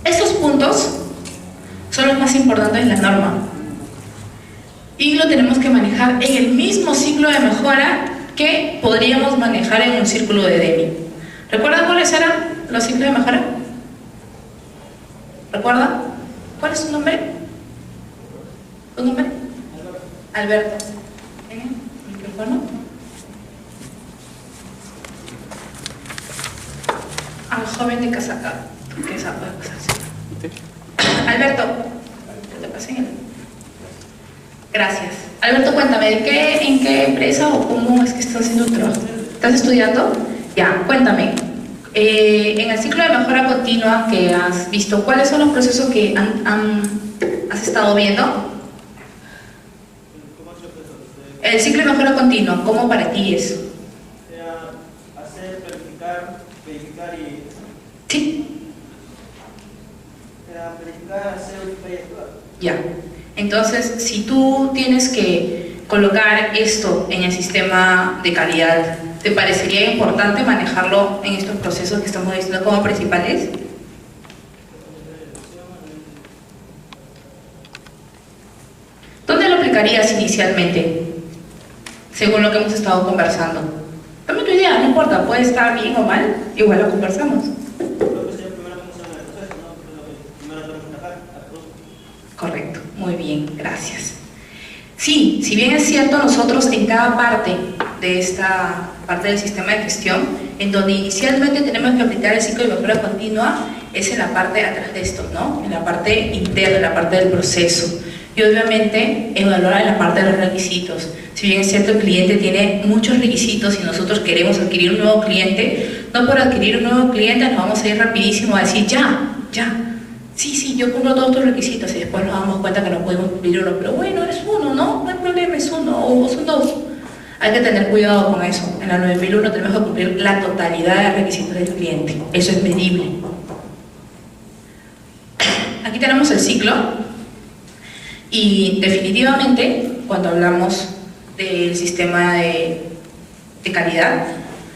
Estos puntos son los más importantes de la norma y lo tenemos que manejar en el mismo ciclo de mejora que podríamos manejar en un círculo de Deming. ¿Recuerdan cuáles eran los ciclos de mejora? ¿Recuerdan? ¿Cuál es su nombre? ¿Tu nombre? Alberto. ¿En el micrófono? Al joven de casaca. ¿Qué es Alberto? ¿Te pasé? Gracias. Alberto, cuéntame, ¿en qué empresa o cómo es que estás haciendo tu trabajo? ¿Estás estudiando? Ya, cuéntame. En el ciclo de mejora continua que has visto, ¿cuáles son los procesos que has estado viendo? El ciclo de mejora continua, ¿cómo para ti es? Hacer, verificar y... ¿Sí? Verificar, hacer, verificar. Ya. Entonces, si tú tienes que colocar esto en el sistema de calidad, ¿te parecería importante manejarlo en estos procesos que estamos diciendo como principales? ¿Dónde lo aplicarías inicialmente? Según lo que hemos estado conversando. Dame tu idea, no importa, puede estar bien o mal, igual lo conversamos. Correcto, muy bien, gracias. Sí, si bien es cierto, nosotros en cada parte de esta parte del sistema de gestión, en donde inicialmente tenemos que aplicar el ciclo de mejora continua, es en la parte de atrás de esto, ¿no? En la parte interna, en la parte del proceso. Y obviamente evaluar en la parte de los requisitos. Si bien es cierto, el cliente tiene muchos requisitos y nosotros queremos adquirir un nuevo cliente, no por adquirir un nuevo cliente nos vamos a ir rapidísimo a decir ya. Sí, yo cumplo todos tus requisitos y después nos damos cuenta que no podemos cumplir uno, pero bueno, es uno, ¿no? No hay problema, es uno o son dos. Hay que tener cuidado con eso. En la 9001 tenemos que cumplir la totalidad de requisitos del cliente. Eso es medible. Aquí tenemos el ciclo y definitivamente cuando hablamos del sistema de calidad,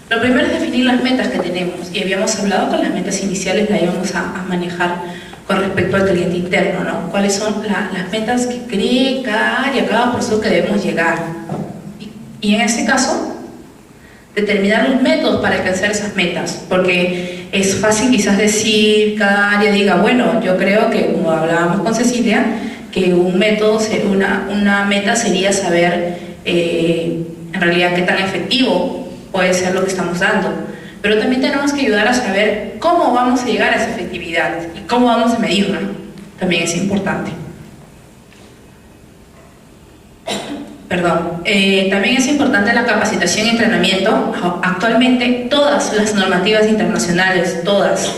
lo primero es definir las metas que tenemos y habíamos hablado que las metas iniciales las íbamos a manejar con respecto al cliente interno, ¿no? ¿Cuáles son las metas que cree cada área, cada proceso que debemos llegar? Y en este caso, determinar los métodos para alcanzar esas metas, porque es fácil quizás decir, cada área diga, bueno, yo creo que, como hablábamos con Cecilia, que un método, una meta sería saber en realidad qué tan efectivo puede ser lo que estamos dando. Pero también tenemos que ayudar a saber cómo vamos a llegar a esa efectividad y cómo vamos a medirla. También es importante. Perdón. También es importante la capacitación y entrenamiento. Actualmente todas las normativas internacionales, todas,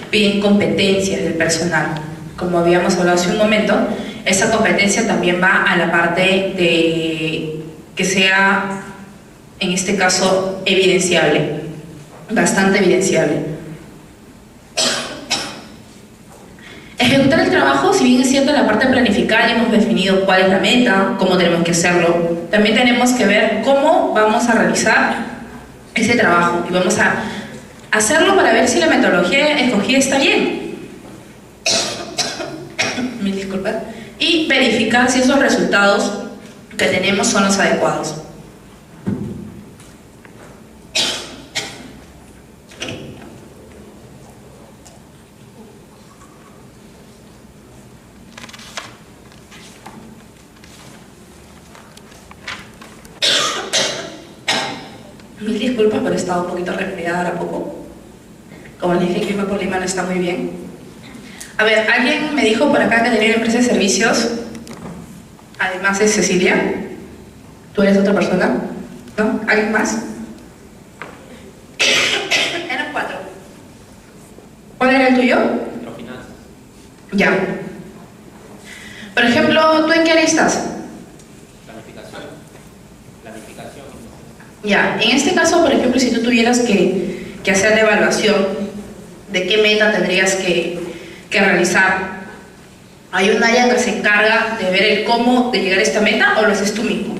piden competencias del personal. Como habíamos hablado hace un momento, esa competencia también va a la parte de que sea, en este caso, evidenciable. Bastante evidenciable. Ejecutar el trabajo, si bien es cierto, en la parte de planificar ya hemos definido cuál es la meta, cómo tenemos que hacerlo, también tenemos que ver cómo vamos a realizar ese trabajo y vamos a hacerlo para ver si la metodología escogida está bien. Mil disculpas. Y verificar si esos resultados que tenemos son los adecuados. Mil disculpas, pero he estado un poquito resfriada ahora poco. Como les dije, el clima por Lima no está muy bien. A ver, alguien me dijo por acá que tenía una empresa de servicios. Además es Cecilia. ¿Tú eres otra persona? ¿No? ¿Alguien más? Eran 4. ¿Cuál era el tuyo? Microfinanzas. Ya. Por ejemplo, ¿tú en qué área estás? Planificación. Ya, en este caso, por ejemplo, si tú tuvieras que hacer la evaluación de qué meta tendrías que realizar, ¿hay un área que se encarga de ver el cómo de llegar a esta meta o lo haces tú mismo?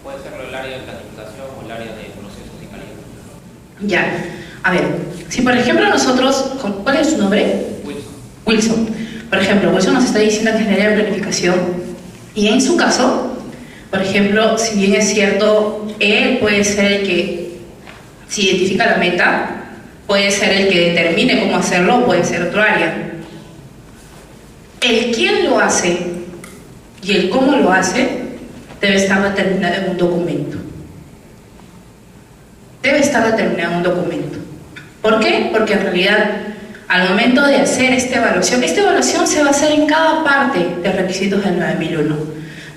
Puede ser el área de planificación o el área de procesos y calidad. Ya, a ver, si por ejemplo nosotros, ¿cuál es su nombre? Wilson. Wilson. Por ejemplo, Wilson nos está diciendo que es el área de planificación y en su caso, por ejemplo, si bien es cierto, él puede ser el que, si identifica la meta, puede ser el que determine cómo hacerlo, puede ser otro área. El quién lo hace y el cómo lo hace debe estar determinado en un documento. Debe estar determinado en un documento. ¿Por qué? Porque en realidad, al momento de hacer esta evaluación se va a hacer en cada parte de requisitos del 9001.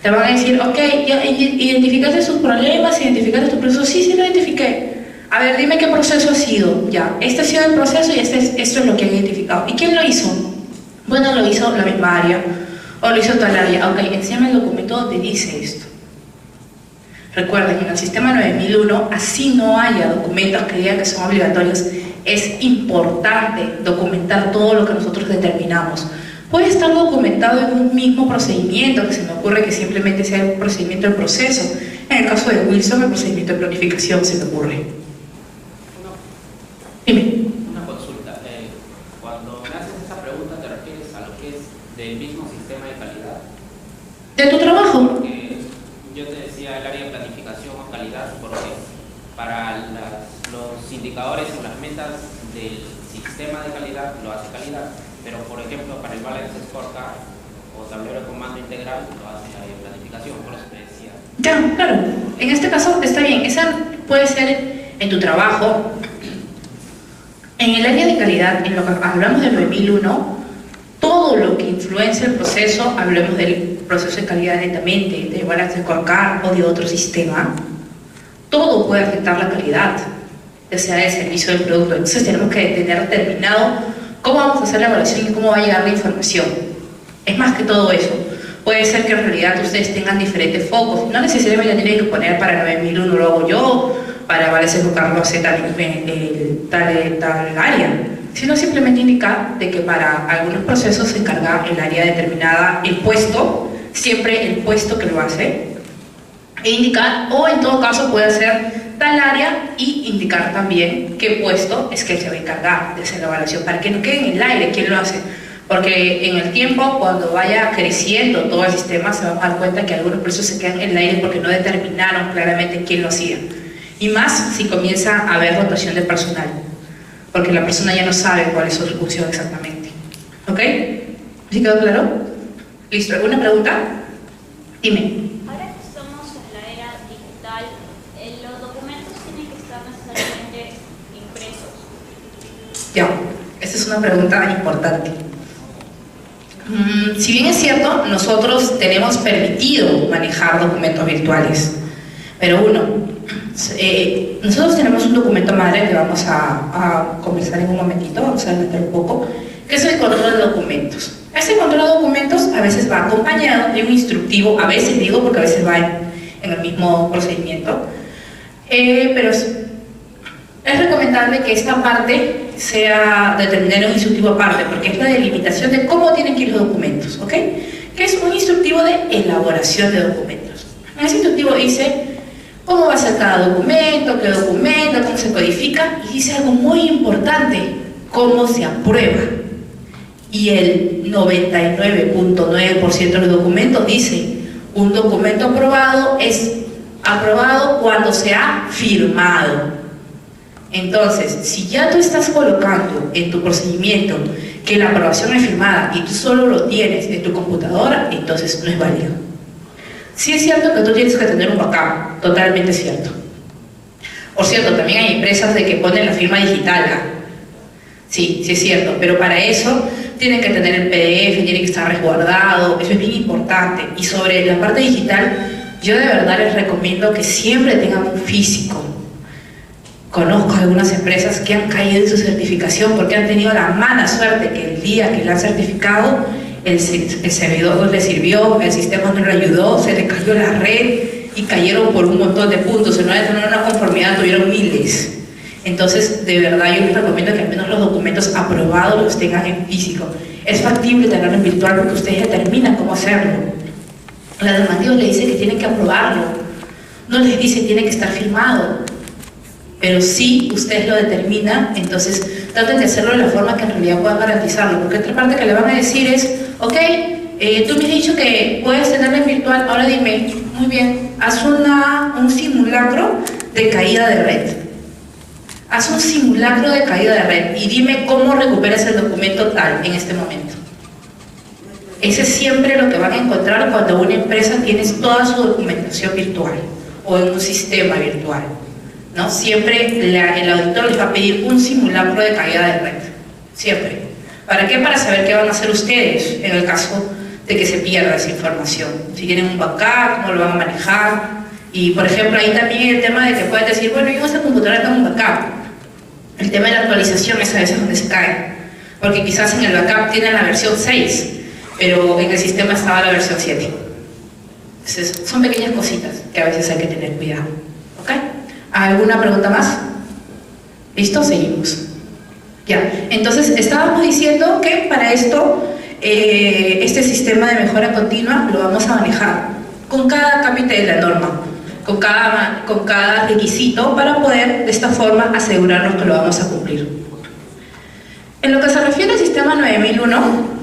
Te van a decir, ok, ya identificaste sus problemas, identificaste tus procesos. Sí, lo identifiqué. A ver, dime qué proceso ha sido. Ya, este ha sido el proceso y esto es lo que han identificado. ¿Y quién lo hizo? Bueno, lo hizo la misma área, o lo hizo tal área. Ok, enséñame el documento donde dice esto. Recuerden que en el sistema 9001, así no haya documentos que digan que son obligatorios, es importante documentar todo lo que nosotros determinamos. Puede estar documentado en un mismo procedimiento, que se me ocurre que simplemente sea el procedimiento del proceso. En el caso de Wilson, el procedimiento de planificación se me ocurre. Dime. Una consulta. Cuando me haces esa pregunta, ¿te refieres a lo que es del mismo sistema de calidad? ¿De tu trabajo? Porque yo te decía el área de planificación o calidad, porque para los indicadores o las metas del sistema de calidad lo hace calidad, pero por ejemplo para el balance scorecard o tablero de comando integral lo hace la de planificación, por eso te decía. Ya, claro. En este caso está bien. Esa puede ser en tu trabajo. En el área de calidad, en lo que hablamos del 9001, todo lo que influencia el proceso, hablemos del proceso de calidad netamente, de balance scorecard o de otro sistema, todo puede afectar la calidad, ya sea de servicio o del producto. Entonces tenemos que tener determinado cómo vamos a hacer la evaluación y cómo va a llegar la información. Es más que todo eso. Puede ser que en realidad ustedes tengan diferentes focos. No necesariamente tienen que poner para 9001 lo hago yo, para balance scorecard lo hace tal área, sino simplemente indicar de que para algunos procesos se encarga el área determinada, el puesto, siempre el puesto que lo hace, e indicar, o en todo caso puede ser tal área y indicar también qué puesto es que él se va a encargar de hacer la evaluación, para que no quede en el aire quién lo hace, porque en el tiempo, cuando vaya creciendo todo el sistema, se van a dar cuenta que algunos procesos se quedan en el aire porque no determinaron claramente quién lo hacía, y más si comienza a haber rotación de personal, porque la persona ya no sabe cuál es su función exactamente. ¿Ok? ¿Sí quedó claro? ¿Listo? ¿Alguna pregunta? Dime. Ahora que estamos en la era digital, los documentos tienen que estar necesariamente impresos. Ya, esta es una pregunta importante. Si bien es cierto, nosotros tenemos permitido manejar documentos virtuales, pero nosotros tenemos un documento madre que vamos a conversar en un momentito, vamos a adelantar un poco, que es el control de documentos. Este control de documentos a veces va acompañado de un instructivo, a veces digo porque a veces va en el mismo procedimiento, pero es recomendable que esta parte sea determinada en un instructivo aparte, porque es la delimitación de cómo tienen que ir los documentos, ¿ok? Que es un instructivo de elaboración de documentos. En ese instructivo dice cómo va a ser cada documento, qué documento, cómo se codifica, y dice algo muy importante, cómo se aprueba. Y el 99.9% de los documentos dice, un documento aprobado es aprobado cuando se ha firmado. Entonces, si ya tú estás colocando en tu procedimiento que la aprobación es firmada y tú solo lo tienes en tu computadora, entonces no es válido. Sí es cierto que tú tienes que tener un backup, totalmente cierto. Por cierto, también hay empresas de que ponen la firma digital. Sí, sí es cierto, pero para eso tienen que tener el PDF, tiene que estar resguardado, eso es bien importante. Y sobre la parte digital, yo de verdad les recomiendo que siempre tengan un físico. Conozco algunas empresas que han caído en su certificación porque han tenido la mala suerte que el día que la han certificado, el servidor no le sirvió, el sistema no le ayudó, se le cayó la red y cayeron por un montón de puntos. En vez de tener una conformidad, tuvieron miles. Entonces, de verdad, yo les recomiendo que al menos los documentos aprobados los tengan en físico. Es factible tenerlo en virtual porque ustedes determinan cómo hacerlo. La normativa les dice que tienen que aprobarlo, no les dice que tiene que estar firmado. pero si ustedes lo determinan, entonces traten de hacerlo de la forma que en realidad puedan garantizarlo, porque otra parte que le van a decir es, ok, tú me has dicho que puedes tenerla en virtual, ahora dime, muy bien, haz un simulacro de caída de red. Haz un simulacro de caída de red y dime cómo recuperas el documento tal en este momento. Ese es siempre lo que van a encontrar cuando una empresa tiene toda su documentación virtual o en un sistema virtual, ¿no? Siempre el auditor les va a pedir un simulacro de caída de red, siempre. ¿Para qué? Para saber qué van a hacer ustedes en el caso de que se pierda esa información. Si tienen un backup, cómo lo van a manejar. Y por ejemplo, ahí también el tema de que puedes decir, bueno, yo en esta computadora tengo un backup. El tema de la actualización es a veces donde se cae, porque quizás en el backup tienen la versión 6, pero en el sistema estaba la versión 7. Entonces, son pequeñas cositas que a veces hay que tener cuidado. ¿Ok? ¿Alguna pregunta más? ¿Listo? Seguimos. Ya, entonces estábamos diciendo que para esto, este sistema de mejora continua lo vamos a manejar con cada cápite de la norma, con cada requisito, para poder de esta forma asegurarnos que lo vamos a cumplir. En lo que se refiere al sistema 9001,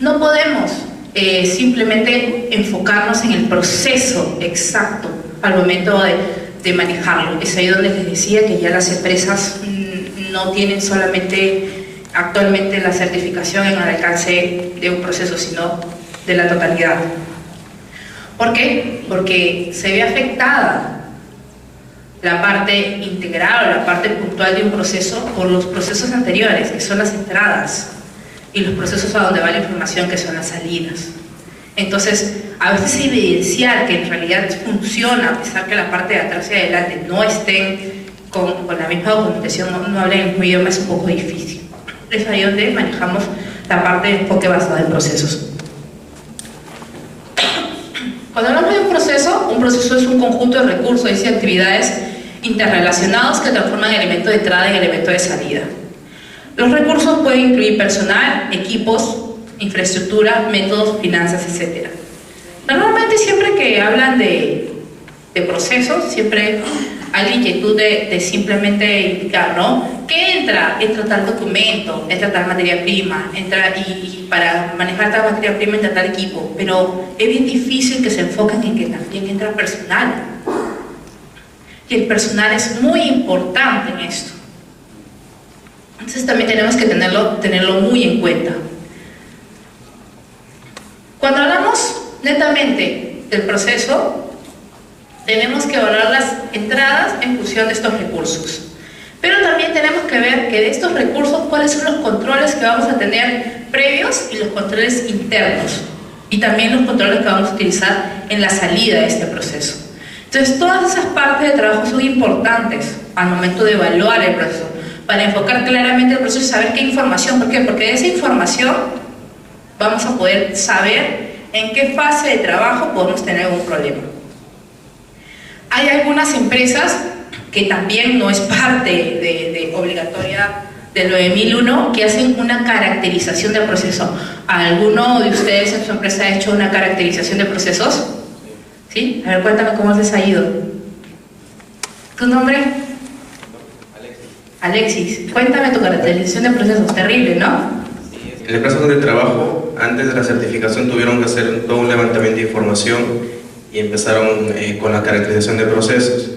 no podemos simplemente enfocarnos en el proceso exacto al momento de manejarlo. Es ahí donde les decía que ya las empresas no tienen solamente actualmente la certificación en el alcance de un proceso, sino de la totalidad. ¿Por qué? Porque se ve afectada la parte integral o la parte puntual de un proceso por los procesos anteriores, que son las entradas, y los procesos a donde va la información, que son las salidas. Entonces, a veces evidenciar que en realidad funciona, a pesar que la parte de atrás y adelante no estén con la misma documentación, no hablen el mismo idioma, es un poco difícil. Es ahí donde manejamos la parte de enfoque basada en procesos. Cuando hablamos de un proceso es un conjunto de recursos y actividades interrelacionados que transforman elemento de entrada en elemento de salida. Los recursos pueden incluir personal, equipos, infraestructura, métodos, finanzas, etc. Normalmente siempre que hablan de procesos, siempre hay la inquietud de simplemente indicar, ¿no? ¿Qué entra? Entra tal documento, entra tal materia prima, entra y para manejar tal materia prima entra tal equipo, pero es bien difícil que se enfoquen en que también entra personal. Y el personal es muy importante en esto. Entonces también tenemos que tenerlo muy en cuenta. Cuando hablamos netamente del proceso, tenemos que evaluar las entradas en función de estos recursos. Pero también tenemos que ver que de estos recursos, cuáles son los controles que vamos a tener previos y los controles internos. Y también los controles que vamos a utilizar en la salida de este proceso. Entonces, todas esas partes de trabajo son importantes al momento de evaluar el proceso, para enfocar claramente el proceso y saber qué información. ¿Por qué? Porque de esa información vamos a poder saber en qué fase de trabajo podemos tener algún problema. Hay algunas empresas que también no es parte de obligatoria del 9001, que hacen una caracterización del proceso. ¿Alguno de ustedes en su empresa ha hecho una caracterización de procesos? ¿Sí? A ver, cuéntame cómo les ha ido. ¿Tu nombre? Alexis, cuéntame tu caracterización de procesos. Terrible, ¿no? En la empresa donde trabajo, antes de la certificación tuvieron que hacer todo un levantamiento de información y empezaron con la caracterización de procesos,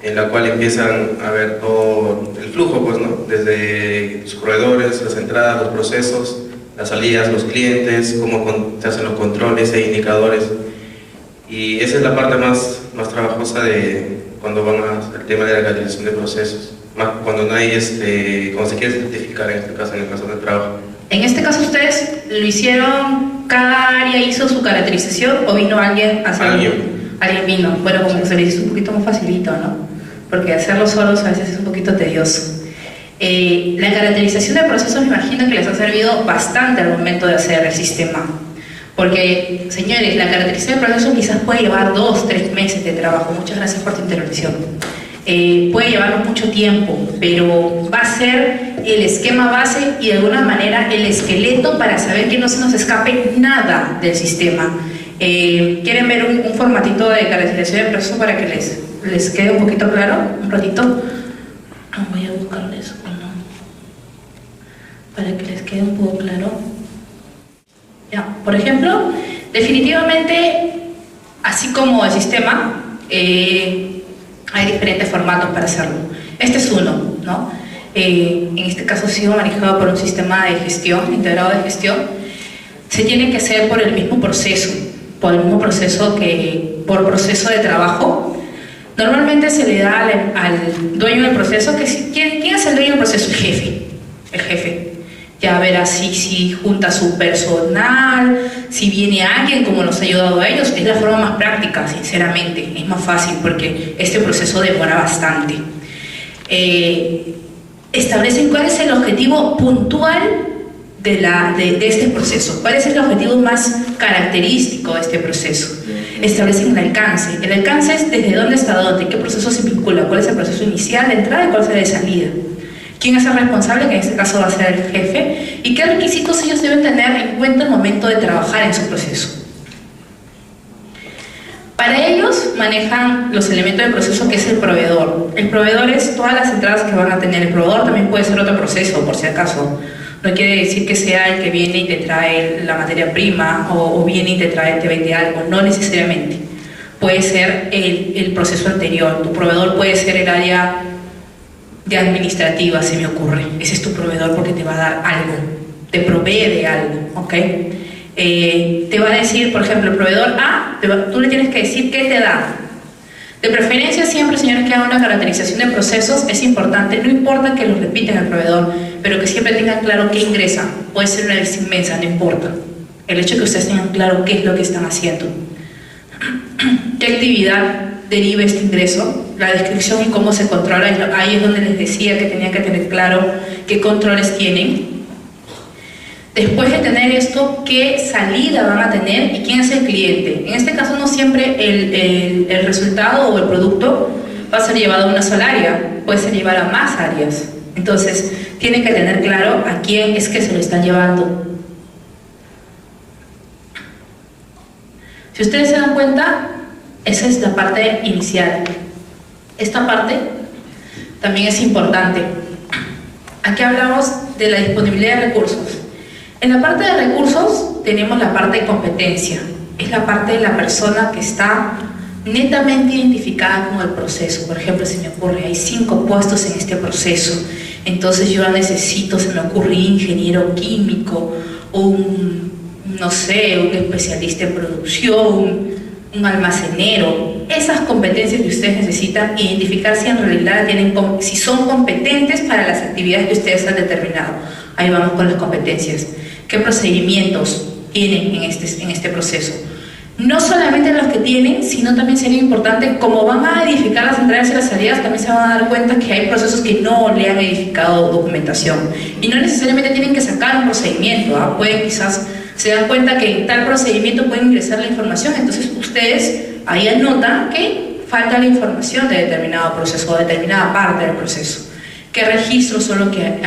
en la cual empiezan a ver todo el flujo, pues, ¿no? Desde los proveedores, las entradas, los procesos, las salidas, los clientes, cómo se hacen los controles e indicadores. Y esa es la parte más trabajosa de cuando van al tema de la caracterización de procesos, más cuando no hay cuando se quiere certificar, en este caso, en el caso del trabajo. En este caso, ¿ustedes lo hicieron, cada área hizo su caracterización o vino alguien a hacerlo? Alguien vino. Bueno, como que se les hizo un poquito más facilito, ¿no? Porque hacerlo solos a veces es un poquito tedioso. La caracterización de procesos me imagino que les ha servido bastante al momento de hacer el sistema. Porque, señores, la caracterización de procesos quizás puede llevar 2-3 meses de trabajo. Muchas gracias por tu intervención. Puede llevarnos mucho tiempo, pero va a ser el esquema base y de alguna manera el esqueleto para saber que no se nos escape nada del sistema. ¿Quieren ver un formatito de caracterización de proceso para que les les quede un poquito claro, un ratito. Voy a buscarles uno para que les quede un poco claro. Ya, por ejemplo, definitivamente, así como el sistema, hay diferentes formatos para hacerlo. Este es uno, ¿no? En este caso ha sido manejado por un sistema de gestión, integrado de gestión. Se tiene que hacer por el mismo proceso, que por proceso de trabajo. Normalmente se le da al dueño del proceso, ¿quién es el dueño del proceso? El jefe. Ya verá si junta su personal, si viene alguien como nos ha ayudado a ellos. Es la forma más práctica, sinceramente, es más fácil porque este proceso demora bastante. Establecen cuál es el objetivo puntual de este proceso, cuál es el objetivo más característico de este proceso. Establecen el alcance. El alcance es desde dónde hasta dónde, qué proceso se vincula, cuál es el proceso inicial de entrada y cuál es el de salida. ¿Quién es el responsable? Que en este caso va a ser el jefe. ¿Y qué requisitos ellos deben tener en cuenta al momento de trabajar en su proceso? Para ellos manejan los elementos del proceso, que es el proveedor. El proveedor es todas las entradas que van a tener. El proveedor también puede ser otro proceso, por si acaso. No quiere decir que sea el que viene y te trae la materia prima o viene y te vende algo, no necesariamente. Puede ser el proceso anterior. Tu proveedor puede ser el área de administrativa, se me ocurre. Ese es tu proveedor porque te va a dar algo, te provee de algo, ¿ok? Te va a decir, por ejemplo, el proveedor A, tú le tienes que decir qué te da. De preferencia siempre, señores, que haga una caracterización de procesos, es importante, no importa que lo repiten el proveedor, pero que siempre tengan claro qué ingresa. Puede ser una lista inmensa, no importa. El hecho de que ustedes tengan claro qué es lo que están haciendo, qué actividad deriva este ingreso, la descripción y cómo se controla. Ahí es donde les decía que tenían que tener claro qué controles tienen. Después de tener esto, qué salida van a tener y quién es el cliente. En este caso no siempre el resultado o el producto va a ser llevado a una sola área, puede ser llevado a más áreas. Entonces tienen que tener claro a quién es que se lo están llevando. Si ustedes se dan cuenta, esa es la parte inicial. Esta parte también es importante. Aquí hablamos de la disponibilidad de recursos. En la parte de recursos tenemos la parte de competencia. Es la parte de la persona que está netamente identificada con el proceso. Por ejemplo, se me ocurre, hay 5 puestos en este proceso. Entonces yo necesito, se me ocurre, un ingeniero químico, no sé, un especialista en producción, un almacenero. Esas competencias que ustedes necesitan, identificar si en realidad si son competentes para las actividades que ustedes han determinado. Ahí vamos con las competencias. ¿Qué procedimientos tienen en este proceso? No solamente los que tienen, sino también sería importante, como van a edificar las entradas y las salidas, también se van a dar cuenta que hay procesos que no le han edificado documentación. Y no necesariamente tienen que sacar un procedimiento, pueden quizás se dan cuenta que en tal procedimiento pueden ingresar la información, entonces ustedes ahí anotan que falta la información de determinado proceso o determinada parte del proceso. ¿Qué registros son los que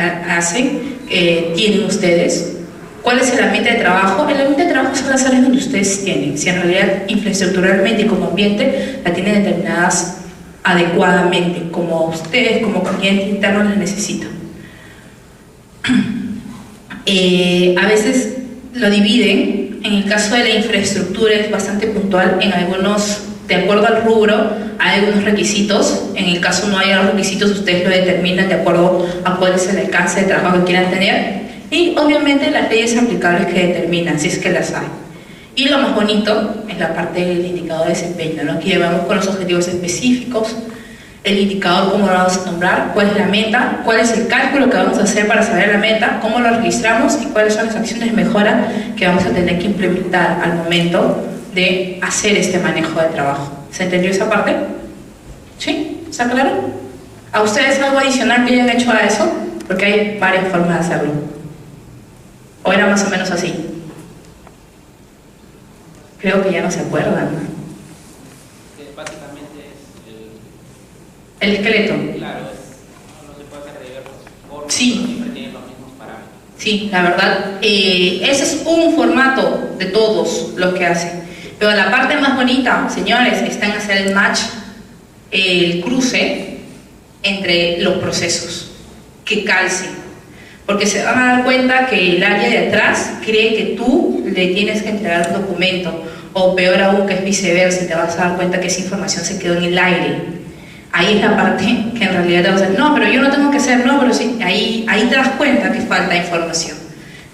tienen ustedes? ¿Cuál es el ambiente de trabajo? El ambiente de trabajo son las áreas donde ustedes tienen. Si en realidad infraestructuralmente y como ambiente la tienen determinadas adecuadamente, como ustedes como cliente interno las necesitan. A veces lo dividen. En el caso de la infraestructura es bastante puntual. En algunos, de acuerdo al rubro, hay algunos requisitos. En el caso no hay requisitos, ustedes lo determinan de acuerdo a cuál es el alcance de trabajo que quieran tener. Y obviamente las leyes aplicables que determinan, si es que las hay. Y lo más bonito es la parte del indicador de desempeño, ¿no? Que llevamos con los objetivos específicos, el indicador, cómo lo vamos a nombrar, cuál es la meta, cuál es el cálculo que vamos a hacer para saber la meta, cómo lo registramos y cuáles son las acciones de mejora que vamos a tener que implementar al momento de hacer este manejo de trabajo. ¿Se entendió esa parte? ¿Sí? ¿Está claro? ¿A ustedes algo adicional que hayan hecho a eso? Porque hay varias formas de hacerlo. ¿O era más o menos así? Creo que ya no se acuerdan, ¿no? Básicamente es el esqueleto. Claro, no se puede hacer de diversas formas, sí. Pero siempre tienen los mismos parámetros. Sí, la verdad, ese es un formato de todos los que hacen. Pero la parte más bonita, señores, está en hacer el match el cruce entre los procesos, que calcen, porque se van a dar cuenta que el área de atrás cree que tú le tienes que entregar un documento, o peor aún que es viceversa, y te vas a dar cuenta que esa información se quedó en el aire. Ahí es la parte que en realidad te vas a decir, no, pero yo no tengo que hacer, no, pero sí, ahí te das cuenta que falta información.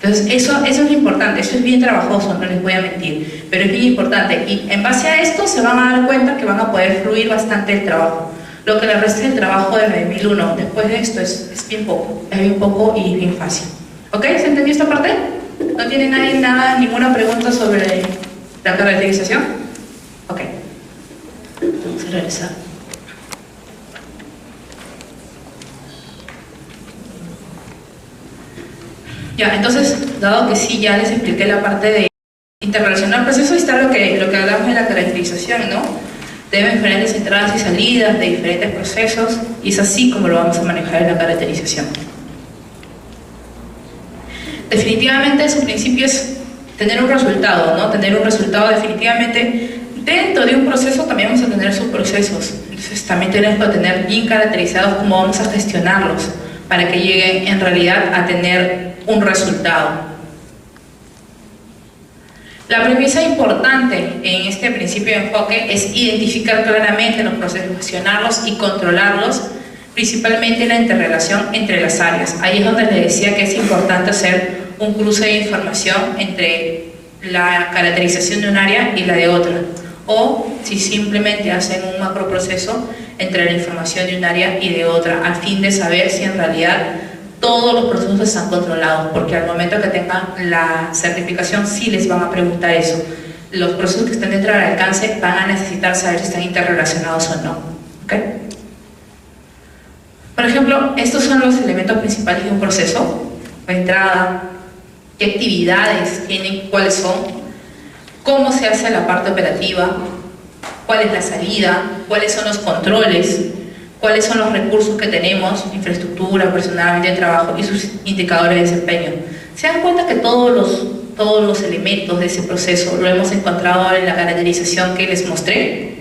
Entonces eso es lo importante, eso es bien trabajoso, no les voy a mentir, pero es bien importante, y en base a esto se van a dar cuenta que van a poder fluir bastante el trabajo. Lo que le resta del trabajo de 9001 después de esto es bien poco y bien fácil. ¿Ok? ¿Se entendió esta parte? ¿No tiene nadie ninguna pregunta sobre la caracterización? Ok. Vamos a realizar. Ya, entonces, dado que sí, ya les expliqué la parte de interrelacionar procesos, y está lo que hablamos de la caracterización, ¿no? Deben diferentes entradas y salidas de diferentes procesos, y es así como lo vamos a manejar en la caracterización. Definitivamente su principio es tener un resultado, ¿no? Tener un resultado definitivamente. Dentro de un proceso también vamos a tener subprocesos, entonces también tenemos que tener bien caracterizados cómo vamos a gestionarlos para que lleguen en realidad a tener un resultado. La premisa importante en este principio de enfoque es identificar claramente los procesos, gestionarlos y controlarlos, principalmente la interrelación entre las áreas. Ahí es donde les decía que es importante hacer un cruce de información entre la caracterización de un área y la de otra, o si simplemente hacen un macroproceso entre la información de un área y de otra, al fin de saber si en realidad todos los procesos están controlados, porque al momento que tengan la certificación sí les van a preguntar eso. Los procesos que estén dentro del alcance van a necesitar saber si están interrelacionados o no. ¿Okay? Por ejemplo, estos son los elementos principales de un proceso: la entrada, qué actividades tienen, cuáles son, cómo se hace la parte operativa, cuál es la salida, cuáles son los controles, cuáles son los recursos que tenemos, infraestructura, personal de trabajo y sus indicadores de desempeño. Se dan cuenta que todos los elementos de ese proceso lo hemos encontrado en la caracterización que les mostré,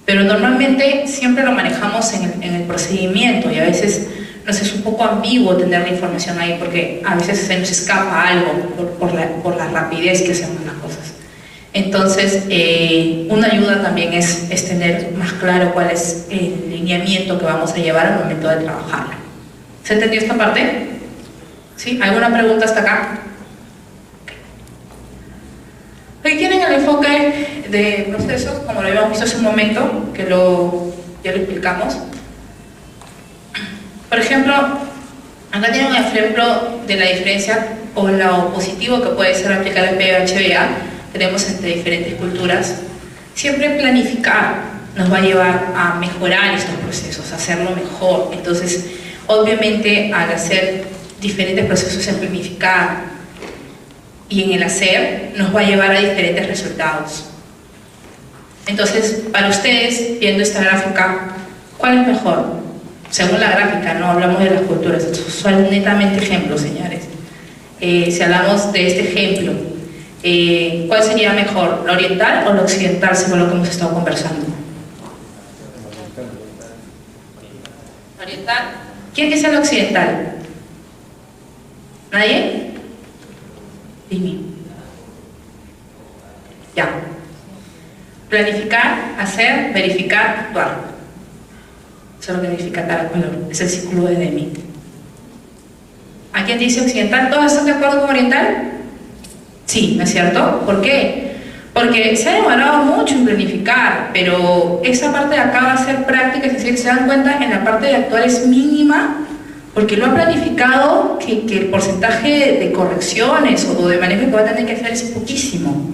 pero normalmente siempre lo manejamos en el procedimiento, y a veces nos es un poco ambiguo tener la información ahí, porque a veces se nos escapa algo por la rapidez que hacemos las cosas. Entonces, una ayuda también es tener más claro cuál es el lineamiento que vamos a llevar al momento de trabajarlo. ¿Se entendió esta parte? ¿Sí? ¿Alguna pregunta hasta acá? Aquí tienen el enfoque de procesos, como lo habíamos visto hace un momento, que ya lo explicamos. Por ejemplo, acá tienen un ejemplo de la diferencia o lo positivo que puede ser aplicar el PHBA. Tenemos entre diferentes culturas. Siempre planificar nos va a llevar a mejorar estos procesos, a hacerlo mejor. Entonces, obviamente, al hacer diferentes procesos en planificar y en el hacer, nos va a llevar a diferentes resultados. Entonces, para ustedes, viendo esta gráfica, ¿cuál es mejor? Según la gráfica, no hablamos de las culturas, estos son netamente ejemplos, señores. Si hablamos de este ejemplo, ¿cuál sería mejor? ¿La oriental o la occidental, según lo que hemos estado conversando? ¿Oriental? ¿Quién dice la occidental? ¿Nadie? Dime. Ya. Planificar, hacer, verificar, actuar. Eso es lo que significa cada color. Es el círculo de Demi. ¿A quién dice occidental? ¿Todos están de acuerdo con oriental? Sí, ¿no es cierto? ¿Por qué? Porque se ha demorado mucho en planificar, pero esa parte de acá va a ser práctica, es decir, se dan cuenta en la parte de actuar es mínima, porque lo ha planificado que el porcentaje de correcciones o de manejo que va a tener que hacer es poquísimo.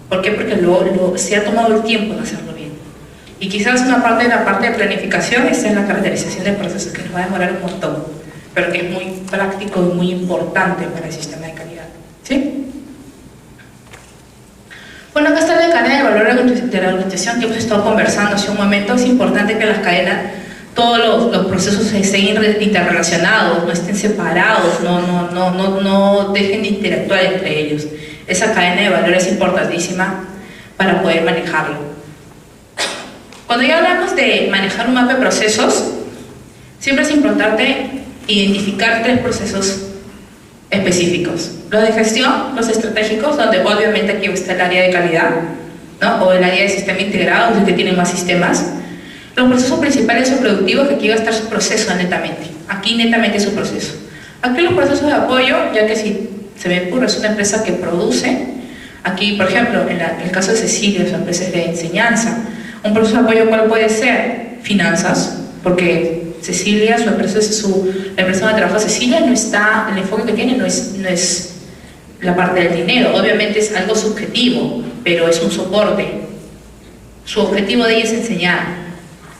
¿Por qué? Porque se ha tomado el tiempo en hacerlo bien. Y quizás una parte de la parte de planificación está en la caracterización de procesos, que nos va a demorar un montón, pero que es muy práctico y muy importante para el sistema de calidad. ¿Sí? Bueno, acá está la cadena de valor de la organización que hemos estado conversando hace un momento. Es importante que las cadenas, todos los procesos estén interrelacionados, no estén separados, no dejen de interactuar entre ellos. Esa cadena de valor es importantísima para poder manejarlo. Cuando ya hablamos de manejar un mapa de procesos, siempre es importante identificar 3 procesos específicos. Los de gestión, los estratégicos, donde obviamente aquí está el área de calidad, ¿no? O el área de sistema integrado, los que tienen más sistemas. Los procesos principales o productivos, que aquí va a estar su proceso netamente. Aquí netamente su proceso. Aquí los procesos de apoyo, ya que si se me ocurre, es una empresa que produce. Aquí, por ejemplo, en el caso de Cecilia, su empresa es de enseñanza. Un proceso de apoyo, ¿cuál puede ser? Finanzas, porque Cecilia, su empresa la empresa donde trabaja Cecilia, no está, el enfoque que tiene no es la parte del dinero. Obviamente es algo subjetivo, pero es un soporte. Su objetivo de ella es enseñar.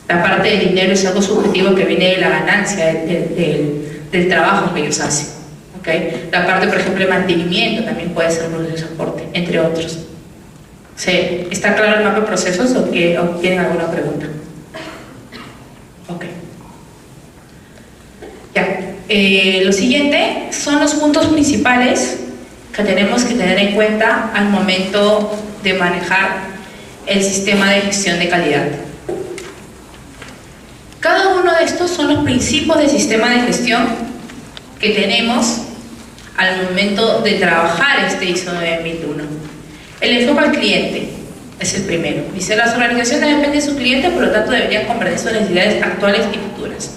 La parte del dinero es algo subjetivo que viene de la ganancia del trabajo que ellos hacen. ¿Okay? La parte, por ejemplo, de mantenimiento también puede ser un proceso de soporte, entre otros. ¿Sí? ¿Está claro el mapa de procesos o tienen alguna pregunta? Ok. Ya. Lo siguiente son los puntos principales que tenemos que tener en cuenta al momento de manejar el sistema de gestión de calidad. Cada uno de estos son los principios del sistema de gestión que tenemos al momento de trabajar este ISO 9001. El enfoque al cliente es el primero. Dice, las organizaciones dependen de sus clientes, por lo tanto deberían comprender sus necesidades actuales y futuras,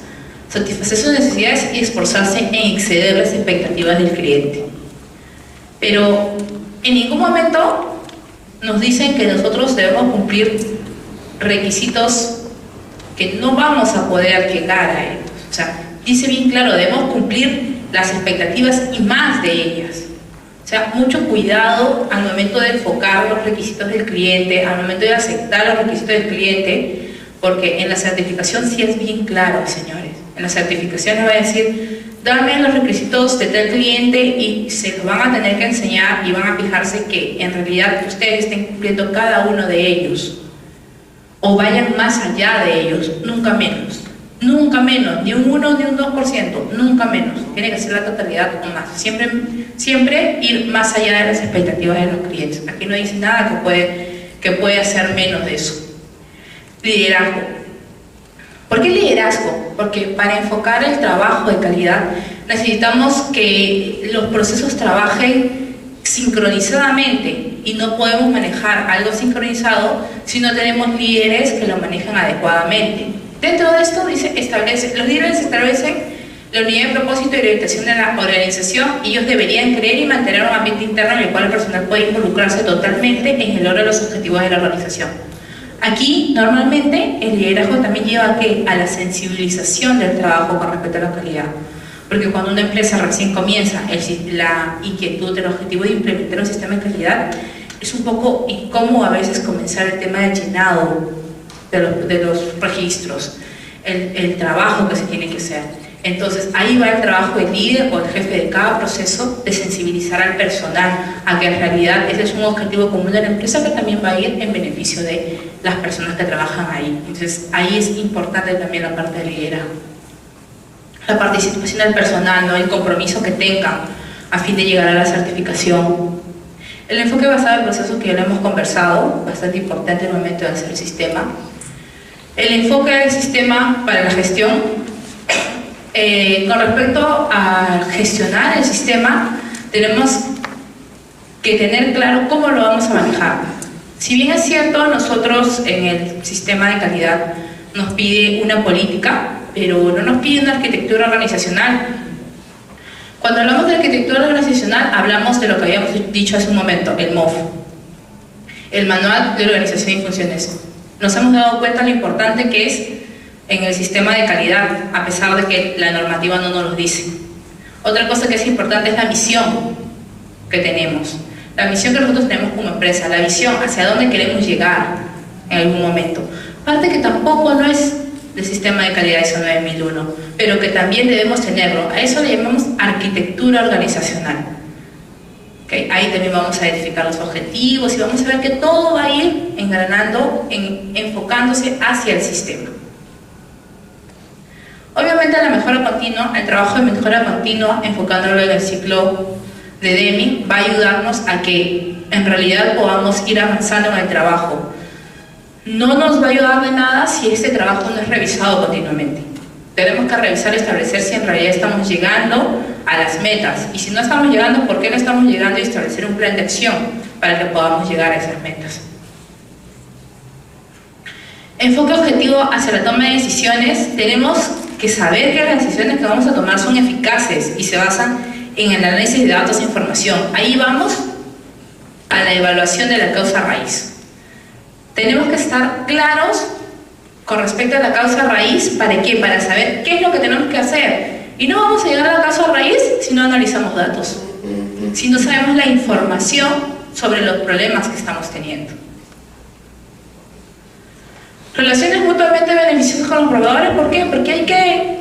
satisfacer sus necesidades y esforzarse en exceder las expectativas del cliente. Pero en ningún momento nos dicen que nosotros debemos cumplir requisitos que no vamos a poder llegar a ellos. O sea, dice bien claro, debemos cumplir las expectativas y más de ellas. O sea, mucho cuidado al momento de enfocar los requisitos del cliente, al momento de aceptar los requisitos del cliente, porque en la certificación sí es bien claro, señores. En la certificación les va a decir, dame los requisitos de tal cliente y se los van a tener que enseñar y van a fijarse que en realidad ustedes estén cumpliendo cada uno de ellos. O vayan más allá de ellos, nunca menos. Nunca menos, ni un 1 ni un 2%, nunca menos. Tiene que ser la totalidad o más. Siempre ir más allá de las expectativas de los clientes. Aquí no dice nada que puede hacer menos de eso. Liderazgo. ¿Por qué liderazgo? Porque para enfocar el trabajo de calidad necesitamos que los procesos trabajen sincronizadamente y no podemos manejar algo sincronizado si no tenemos líderes que lo manejan adecuadamente. Dentro de esto dice, los líderes establecen la unidad de propósito y orientación de la organización y ellos deberían crear y mantener un ambiente interno en el cual el personal puede involucrarse totalmente en el logro de los objetivos de la organización. Aquí, normalmente, el liderazgo también lleva a la sensibilización del trabajo con respecto a la calidad. Porque cuando una empresa recién comienza la inquietud del objetivo de implementar un sistema de calidad, es un poco incómodo a veces comenzar el tema del llenado de los registros, el trabajo que se tiene que hacer. Entonces ahí va el trabajo del líder o el jefe de cada proceso de sensibilizar al personal a que en realidad ese es un objetivo común de la empresa que también va a ir en beneficio de las personas que trabajan ahí. Entonces ahí es importante también la parte del liderazgo. La participación del personal, ¿no? El compromiso que tengan a fin de llegar a la certificación. El enfoque basado en procesos que ya lo hemos conversado, bastante importante en el momento de hacer el sistema. El enfoque del sistema para la gestión. Con respecto a gestionar el sistema, tenemos que tener claro cómo lo vamos a manejar. Si bien es cierto, nosotros en el sistema de calidad nos pide una política, pero no nos pide una arquitectura organizacional. Cuando hablamos de arquitectura organizacional, hablamos de lo que habíamos dicho hace un momento, el MOF, el Manual de Organización y Funciones. Nos hemos dado cuenta de lo importante que es en el sistema de calidad, a pesar de que la normativa no nos lo dice. Otra cosa que es importante es la misión que tenemos. La misión que nosotros tenemos como empresa, la visión hacia dónde queremos llegar en algún momento. Parte que tampoco no es del sistema de calidad ISO 9001, pero que también debemos tenerlo. A eso le llamamos arquitectura organizacional. ¿Okay? Ahí también vamos a identificar los objetivos y vamos a ver que todo va a ir engranando, enfocándose hacia el sistema. Obviamente la mejora continua, el trabajo de mejora continua, enfocándolo en el ciclo de Deming, va a ayudarnos a que en realidad podamos ir avanzando en el trabajo. no nos va a ayudar de nada si este trabajo no es revisado continuamente. Tenemos que revisar y establecer si en realidad estamos llegando a las metas. Y si no estamos llegando, ¿por qué no estamos llegando? Y establecer un plan de acción para que podamos llegar a esas metas. Enfoque objetivo hacia la toma de decisiones. Tenemos que saber que las decisiones que vamos a tomar son eficaces y se basan en el análisis de datos e información. Ahí vamos a la evaluación de la causa raíz. Tenemos que estar claros con respecto a la causa raíz. ¿Para qué? Para saber qué es lo que tenemos que hacer. Y no vamos a llegar a la causa raíz si no analizamos datos, si no sabemos la información sobre los problemas que estamos teniendo. Relaciones mutuamente beneficiosas con los proveedores. ¿Por qué? Porque hay que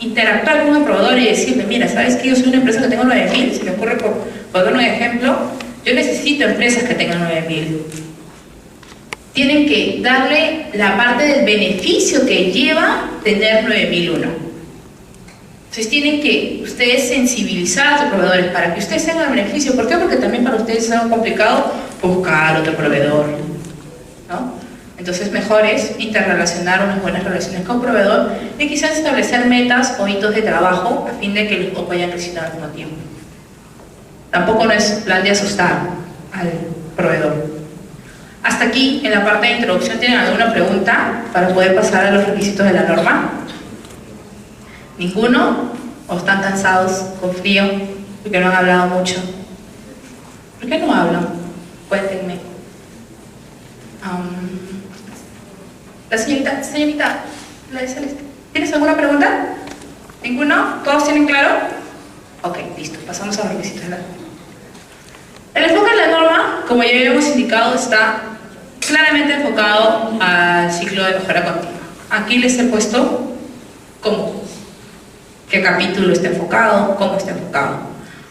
interactuar con el proveedor y decirle, mira, ¿sabes que yo soy una empresa que tengo 9.000? Se me ocurre, por dar un ejemplo, yo necesito empresas que tengan 9.000. Tienen que darle la parte del beneficio que lleva tener 9.001. Entonces tienen que ustedes sensibilizar a sus proveedores para que ustedes tengan el beneficio. ¿Por qué? Porque también para ustedes es algo complicado buscar otro proveedor, ¿no? Entonces mejor es interrelacionar unas buenas relaciones con proveedor y quizás establecer metas o hitos de trabajo a fin de que los dos vayan creciendo al mismo tiempo. Tampoco no es plan de asustar al proveedor. Hasta aquí, en la parte de introducción, ¿tienen alguna pregunta para poder pasar a los requisitos de la norma? ¿Ninguno? ¿O están cansados, con frío, porque no han hablado mucho? ¿Por qué no hablan? Cuéntenme. La señorita, la de Celeste. ¿Tienes alguna pregunta? ¿Ninguno? ¿Todos tienen claro? Ok, listo. Pasamos a los requisitos de la norma. El enfoque de la norma, como ya habíamos indicado, está claramente enfocado al ciclo de mejora continua. Aquí les he puesto cómo, qué capítulo está enfocado, cómo está enfocado.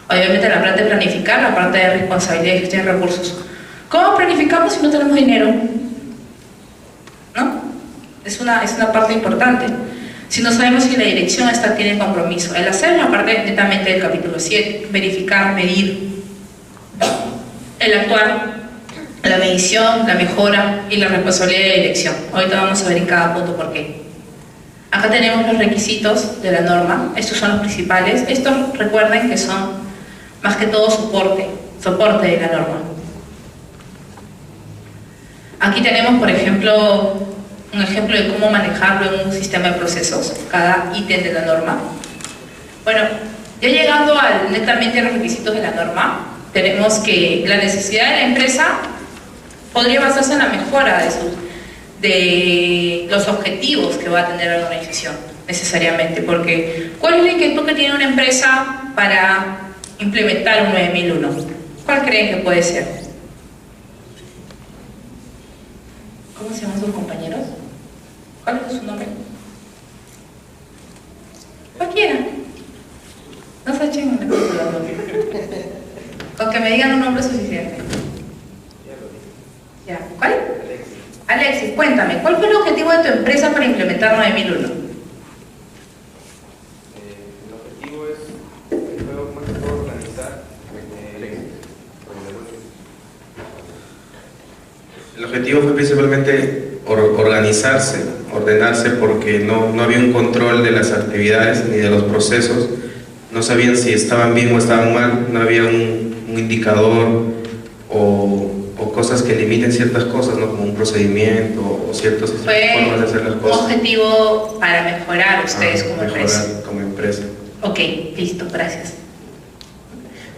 Obviamente la parte de planificar, la parte de responsabilidad y gestión de recursos. ¿Cómo planificamos si no tenemos dinero? ¿No? Es una parte importante. Si no sabemos si la dirección tiene compromiso. El hacer es una parte netamente del capítulo 7. Verificar, medir. El actuar, la medición, la mejora y la responsabilidad de la dirección. Ahorita vamos a ver en cada punto por qué. Acá tenemos los requisitos de la norma. Estos son los principales. Estos recuerden que son más que todo soporte de la norma. Aquí tenemos, por ejemplo, un ejemplo de cómo manejarlo en un sistema de procesos, cada ítem de la norma. Bueno, ya llegando netamente a los requisitos de la norma, tenemos que la necesidad de la empresa podría basarse en la mejora de los objetivos que va a tener la organización, necesariamente, porque ¿cuál es la inquietud que tiene una empresa para implementar un 9001? ¿Cuál creen que puede ser? ¿Cómo se llaman sus compañeros? ¿Cuál es su nombre? Cualquiera. No se echen en el con que me digan un nombre suficiente. Ya. ¿Cuál? Alexis, cuéntame, ¿cuál fue el objetivo de tu empresa para implementar 9001? El objetivo fue más que todo organizar. El objetivo fue principalmente organizarse, ordenarse, porque no había un control de las actividades ni de los procesos. No sabían si estaban bien o estaban mal, no había un indicador o cosas que limiten ciertas cosas, ¿no? Como un procedimiento o ciertas formas de hacer las cosas. Un objetivo para mejorar ustedes como empresa. Ok, listo, gracias.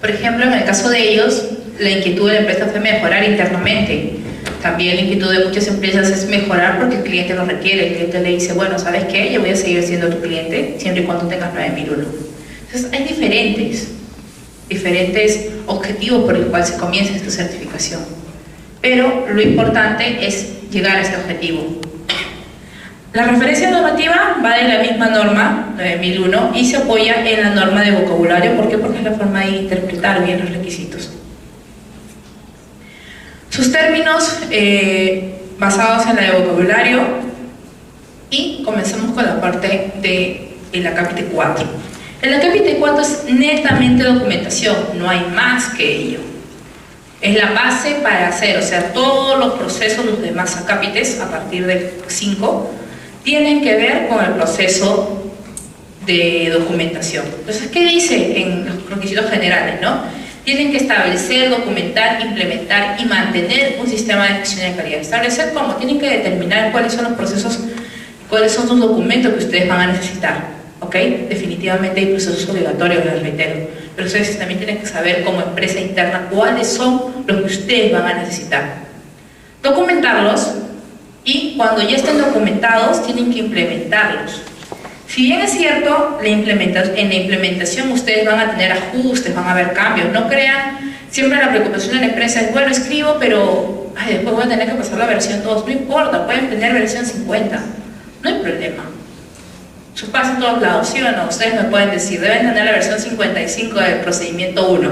Por ejemplo, en el caso de ellos, la inquietud de la empresa fue mejorar internamente. También la inquietud de muchas empresas es mejorar porque el cliente lo requiere. El cliente le dice, bueno, ¿sabes qué? Yo voy a seguir siendo tu cliente siempre y cuando tengas 9001. Entonces hay diferentes objetivos por el cual se comienza esta certificación. Pero lo importante es llegar a ese objetivo. La referencia normativa va de la misma norma, 9001, y se apoya en la norma de vocabulario. ¿Por qué? Porque es la forma de interpretar bien los requisitos. Sus términos basados en la de vocabulario, y comenzamos con la parte de la capítulo 4. El capítulo 4 es netamente documentación, no hay más que ello. Es la base para hacer, o sea, todos los procesos, los demás acápites, a partir del 5, tienen que ver con el proceso de documentación. Entonces, ¿qué dice en los requisitos generales, no? Tienen que establecer, documentar, implementar y mantener un sistema de gestión de calidad. Establecer cómo, tienen que determinar cuáles son los procesos, cuáles son los documentos que ustedes van a necesitar, ¿ok? Definitivamente hay procesos obligatorios, les reitero, pero ustedes también tienen que saber como empresa interna cuáles son los que ustedes van a necesitar. Documentarlos y cuando ya estén documentados tienen que implementarlos. Si bien es cierto, en la implementación ustedes van a tener ajustes, van a haber cambios. No crean, siempre la preocupación de la empresa es, bueno, escribo, pero después voy a tener que pasar la versión 2. No importa, pueden tener versión 50. No hay problema. Eso pasa en todos lados, ¿sí o no? Ustedes me pueden decir, deben tener la versión 55 del procedimiento 1.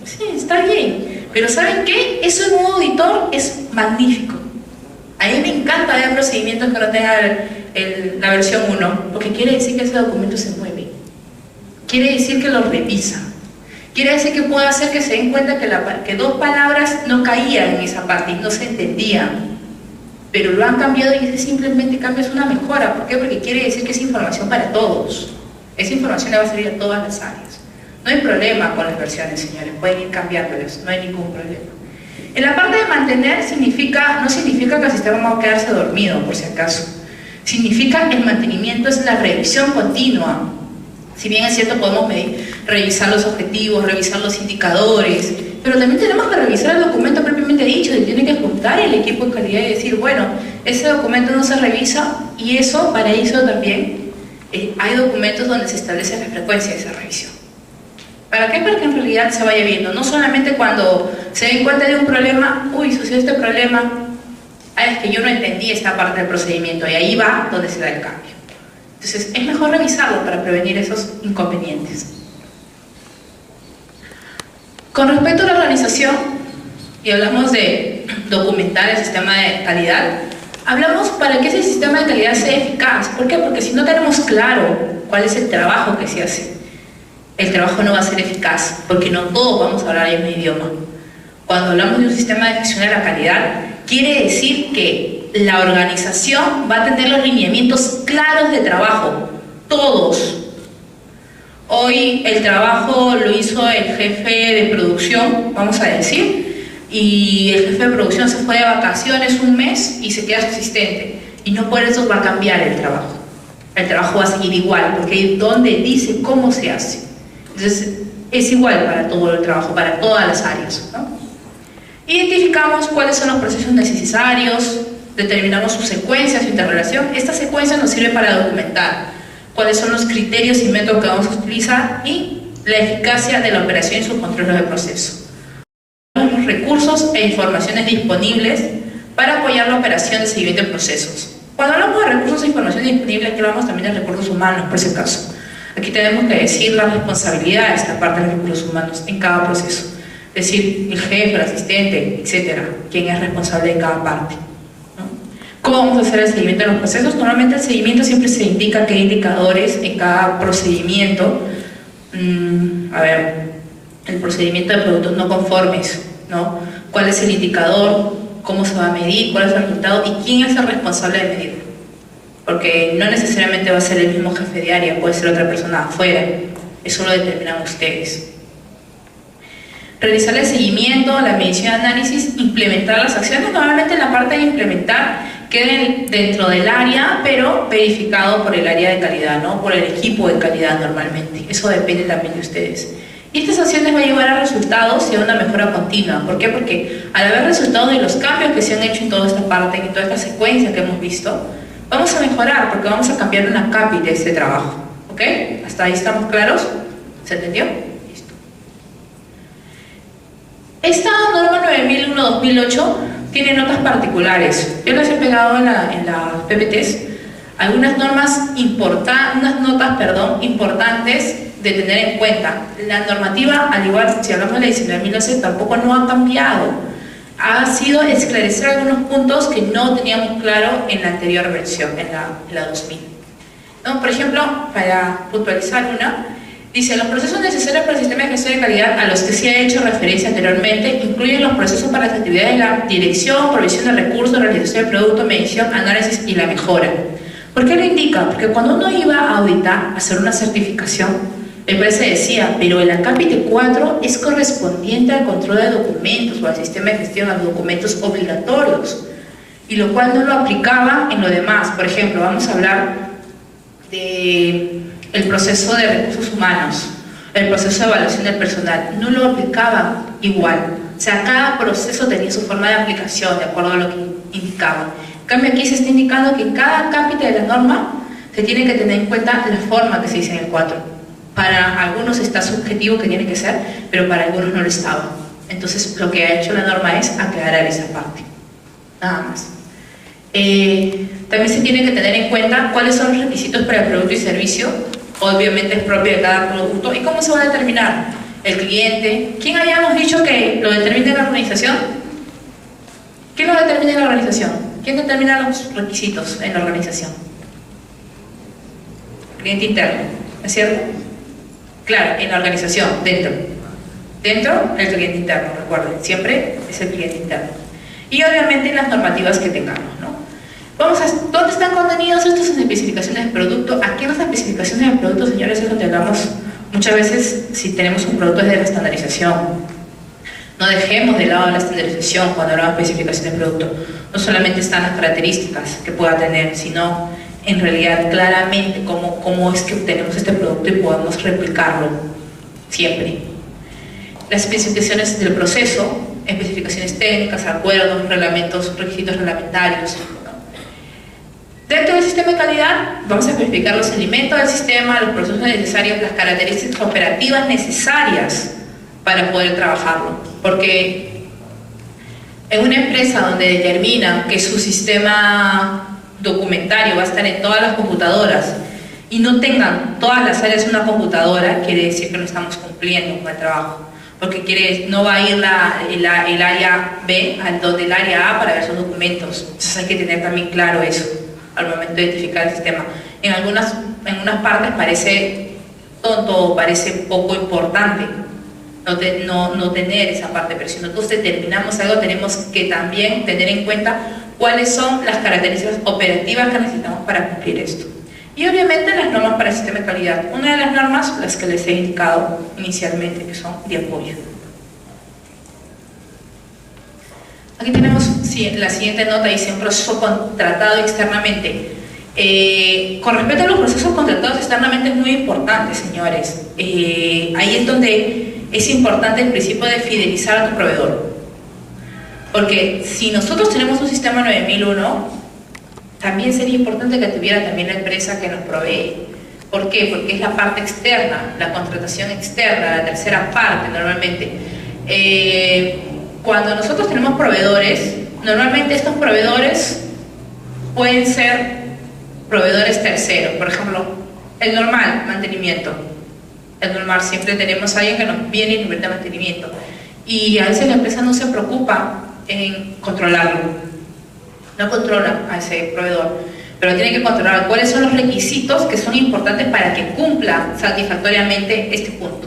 Sí, está bien. Pero ¿saben qué? Eso en un auditor es magnífico. A mí me encanta ver procedimientos que no tengan la versión 1, porque quiere decir que ese documento se mueve. Quiere decir que lo revisa. Quiere decir que puede hacer que se den cuenta que 2 palabras no caían en esa parte y no se entendían. Pero lo han cambiado y ese simplemente cambio es una mejora. ¿Por qué? Porque quiere decir que es información para todos. Esa información le va a servir a todas las áreas. No hay problema con las versiones, señores. Pueden ir cambiándolas, no hay ningún problema. En la parte de mantener no significa que el sistema va a quedarse dormido, por si acaso. Significa el mantenimiento, es la revisión continua. Si bien es cierto, podemos revisar los objetivos, revisar los indicadores, pero también tenemos que revisar el documento propiamente dicho, y tiene que juntar el equipo de calidad y decir, bueno, ese documento no se revisa, y eso, para eso también hay documentos donde se establece la frecuencia de esa revisión. ¿Para qué? Para que en realidad se vaya viendo, no solamente cuando se den cuenta de un problema, uy, sucedió este problema, es que yo no entendí esta parte del procedimiento, y ahí va donde se da el cambio. Entonces, es mejor revisarlo para prevenir esos inconvenientes. Con respecto a la organización, y hablamos de documentar el sistema de calidad, hablamos para que ese sistema de calidad sea eficaz. ¿Por qué? Porque si no tenemos claro cuál es el trabajo que se hace, el trabajo no va a ser eficaz, porque no todos vamos a hablar el mismo idioma. Cuando hablamos de un sistema de gestión de la calidad, quiere decir que la organización va a tener los lineamientos claros de trabajo, todos. Hoy el trabajo lo hizo el jefe de producción, vamos a decir, y el jefe de producción se fue de vacaciones un mes y se queda su asistente, y no por eso va a cambiar el trabajo. El trabajo va a seguir igual, porque es donde dice cómo se hace. Entonces, es igual para todo el trabajo, para todas las áreas, ¿no? Identificamos cuáles son los procesos necesarios, determinamos su secuencia, su interrelación. Esta secuencia nos sirve para documentar cuáles son los criterios y métodos que vamos a utilizar y la eficacia de la operación y sus controles de proceso. Los recursos e informaciones disponibles para apoyar la operación de seguimiento de procesos. Cuando hablamos de recursos e información disponible, aquí hablamos también de recursos humanos, por ese caso. Aquí tenemos que decir la responsabilidad de esta parte de los recursos humanos en cada proceso. Es decir, el jefe, el asistente, etcétera, quién es responsable de cada parte, ¿no? ¿Cómo vamos a hacer el seguimiento de los procesos? Normalmente el seguimiento siempre se indica qué indicadores en cada procedimiento. El procedimiento de productos no conformes, ¿no? ¿Cuál es el indicador? ¿Cómo se va a medir? ¿Cuál es el resultado? ¿Y quién es el responsable de medirlo? Porque no necesariamente va a ser el mismo jefe de área, puede ser otra persona afuera. Eso lo determinan ustedes. Realizar el seguimiento, la medición de análisis, implementar las acciones. Normalmente la parte de implementar queda dentro del área, pero verificado por el área de calidad, ¿no? Por el equipo de calidad normalmente. Eso depende también de ustedes. Y estas acciones van a llevar a resultados y a una mejora continua. ¿Por qué? Porque al haber resultados de los cambios que se han hecho en toda esta parte, en toda esta secuencia que hemos visto, vamos a mejorar porque vamos a cambiar una CAPI de este trabajo. ¿Ok? ¿Hasta ahí estamos claros? ¿Se entendió? Listo. Esta norma 9001-2008 tiene notas particulares. Yo las he pegado en las PPTs. Algunas notas importantes de tener en cuenta. La normativa, al igual si hablamos de la 19.011, tampoco no ha cambiado. Ha sido esclarecer algunos puntos que no teníamos claro en la anterior versión, en la 2000. ¿No? Por ejemplo, para puntualizar una, Dice, los procesos necesarios para el sistema de gestión de calidad a los que se ha hecho referencia anteriormente incluyen los procesos para las actividades de la dirección, provisión de recursos, realización del producto, medición, análisis y la mejora. ¿Por qué lo indica? Porque cuando uno iba a auditar, a hacer una certificación, la empresa decía, pero el acápite 4 es correspondiente al control de documentos o al sistema de gestión de documentos obligatorios, y lo cual no lo aplicaba en lo demás. Por ejemplo, vamos a hablar de el proceso de recursos humanos, el proceso de evaluación del personal, no lo aplicaba igual. O sea, cada proceso tenía su forma de aplicación de acuerdo a lo que indicaba. En cambio, aquí se está indicando que en cada acápite de la norma se tiene que tener en cuenta la forma que se dice en el 4. Para algunos está subjetivo que tiene que ser, pero para algunos no lo estaba. Entonces, lo que ha hecho la norma es aclarar esa parte. Nada más. También se tiene que tener en cuenta cuáles son los requisitos para el producto y servicio. Obviamente es propio de cada producto. ¿Y cómo se va a determinar? El cliente. ¿Quién habíamos dicho que lo determina en la organización? ¿Quién lo determina en la organización? ¿Quién determina los requisitos en la organización? Cliente interno, ¿es cierto? Claro, en la organización, dentro. Dentro, el cliente interno, recuerden, siempre es el cliente interno. Y obviamente las normativas que tengamos, ¿no? Vamos a, ¿dónde están contenidos estos en especificaciones de producto? Aquí en las especificaciones de producto, señores, es donde hablamos muchas veces si tenemos un producto desde la estandarización. No dejemos de lado la estandarización cuando hablamos de especificaciones de producto. No solamente están las características que pueda tener, sino en realidad claramente cómo es que obtenemos este producto y podemos replicarlo siempre. Las especificaciones del proceso, especificaciones técnicas, acuerdos, reglamentos, requisitos reglamentarios. Dentro del sistema de calidad vamos a especificar los elementos del sistema, los procesos necesarios, las características operativas necesarias para poder trabajarlo. Porque en una empresa donde determinan que su sistema documentario va a estar en todas las computadoras y no tengan todas las áreas de una computadora, quiere decir que no estamos cumpliendo con el trabajo. Porque no va a ir el área B al donde el área A para ver sus documentos. Entonces hay que tener también claro eso al momento de identificar el sistema. En algunas partes parece tonto o parece poco importante no tener esa parte, pero si nosotros determinamos algo tenemos que también tener en cuenta cuáles son las características operativas que necesitamos para cumplir esto. Y obviamente las normas para el sistema de calidad. Una de las normas, las que les he indicado inicialmente, que son de apoyo. Aquí tenemos la siguiente nota, dice un proceso contratado externamente. Con respecto a los procesos contratados externamente es muy importante, señores. Ahí es donde es importante el principio de fidelizar a tu proveedor. Porque si nosotros tenemos un sistema 9001, también sería importante que tuviera también la empresa que nos provee. ¿Por qué? Porque es la parte externa, la contratación externa, la tercera parte normalmente. Cuando nosotros tenemos proveedores, normalmente estos proveedores pueden ser proveedores terceros. Por ejemplo, el normal, mantenimiento. El normal, siempre tenemos a alguien que nos viene y nos brinda mantenimiento. Y a veces la empresa no se preocupa en controlarlo. No controla a ese proveedor, pero tiene que controlar cuáles son los requisitos que son importantes para que cumpla satisfactoriamente este punto.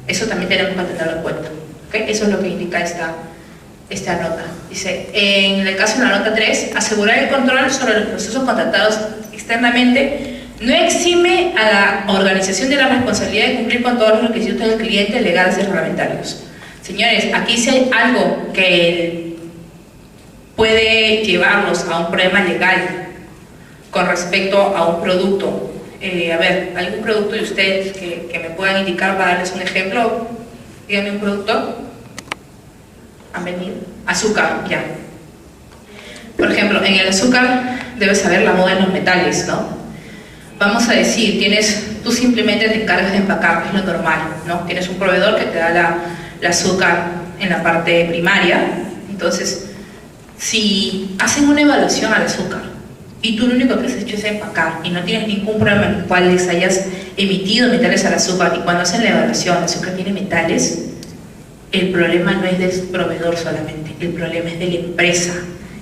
Eso también tenemos que tenerlo en cuenta. ¿Okay? Eso es lo que indica esta nota. Dice, en el caso de la nota 3, asegurar el control sobre los procesos contratados externamente no exime a la organización de la responsabilidad de cumplir con todos los requisitos del cliente legales y reglamentarios. Señores, aquí si hay algo que puede llevarlos a un problema legal con respecto a un producto. A ver, ¿algún producto de ustedes que me puedan indicar para darles un ejemplo? Díganme un producto. ¿Han venido? Azúcar, ya. Por ejemplo, en el azúcar debes saber la moda en los metales, ¿no? Vamos a decir, tú simplemente te encargas de empacar, es lo normal, ¿no? Tienes un proveedor que te da la azúcar en la parte primaria, entonces si hacen una evaluación al azúcar y tú lo único que has hecho es empacar y no tienes ningún problema en el cual les hayas emitido metales al azúcar, y cuando hacen la evaluación el azúcar tiene metales, el problema no es del proveedor solamente, el problema es de la empresa,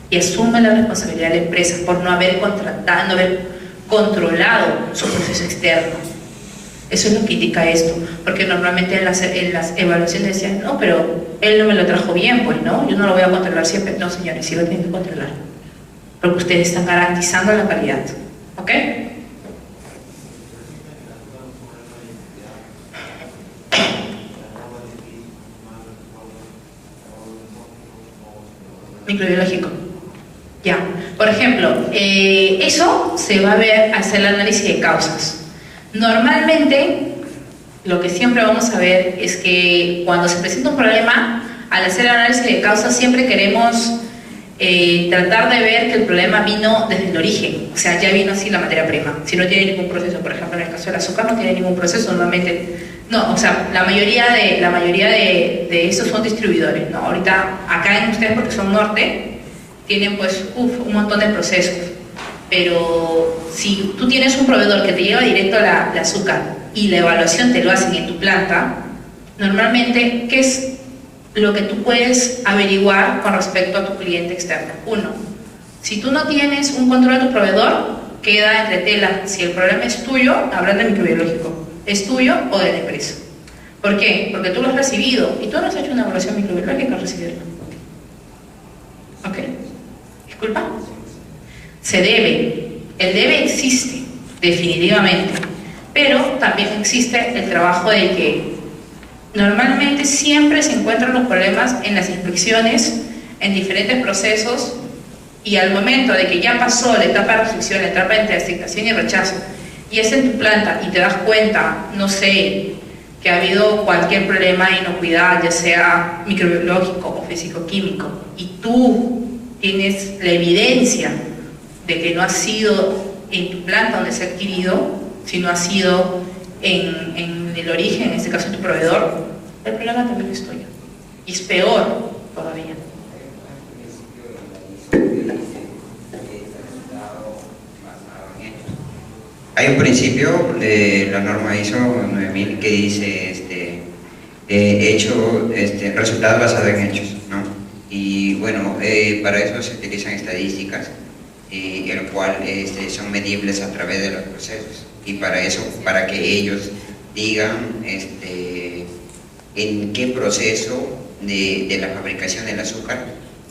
y asume la responsabilidad de la empresa por no haber contratado, no haber controlado su proceso externo. Eso es lo que indica esto, porque normalmente en las evaluaciones decían, no, pero él no me lo trajo bien, pues no, yo no lo voy a controlar siempre. No, señores, sí lo tienen que controlar, porque ustedes están garantizando la calidad, ¿ok? Microbiológico. Ya, por ejemplo, eso se va a ver al hacer el análisis de causas. Normalmente, lo que siempre vamos a ver es que cuando se presenta un problema, al hacer el análisis de causas siempre queremos tratar de ver que el problema vino desde el origen, o sea, ya vino así la materia prima. Si no tiene ningún proceso, por ejemplo, en el caso del azúcar no tiene ningún proceso, normalmente, no, o sea, la mayoría de estos son distribuidores, ¿no? Ahorita, acá en ustedes, porque son norte, tienen pues un montón de procesos, pero si tú tienes un proveedor que te lleva directo la azúcar y la evaluación te lo hacen en tu planta, normalmente, ¿qué es lo que tú puedes averiguar con respecto a tu cliente externo? Uno, si tú no tienes un control de tu proveedor, queda entre tela si el problema es tuyo, hablando de microbiológico, es tuyo o de la empresa. ¿Por qué? Porque tú lo has recibido y tú no has hecho una evaluación microbiológica al recibirlo. ¿Ok? ¿Disculpa? Se debe. El debe existe, definitivamente. Pero también existe el trabajo de que normalmente siempre se encuentran los problemas en las inspecciones, en diferentes procesos, y al momento de que ya pasó la etapa de restricción, la etapa de aceptación y rechazo, y es en tu planta y te das cuenta, no sé, que ha habido cualquier problema de inocuidad, ya sea microbiológico o físico-químico, y tú tienes la evidencia de que no ha sido en tu planta donde se ha adquirido, sino ha sido en el origen, en este caso en tu proveedor, el problema también es tuyo. Y es peor todavía. Hay un principio de la norma ISO 9000 que dice resultados basados en hechos, ¿no? Y bueno, para eso se utilizan estadísticas, el cual son medibles a través de los procesos. Y para eso, para que ellos digan en qué proceso de la fabricación del azúcar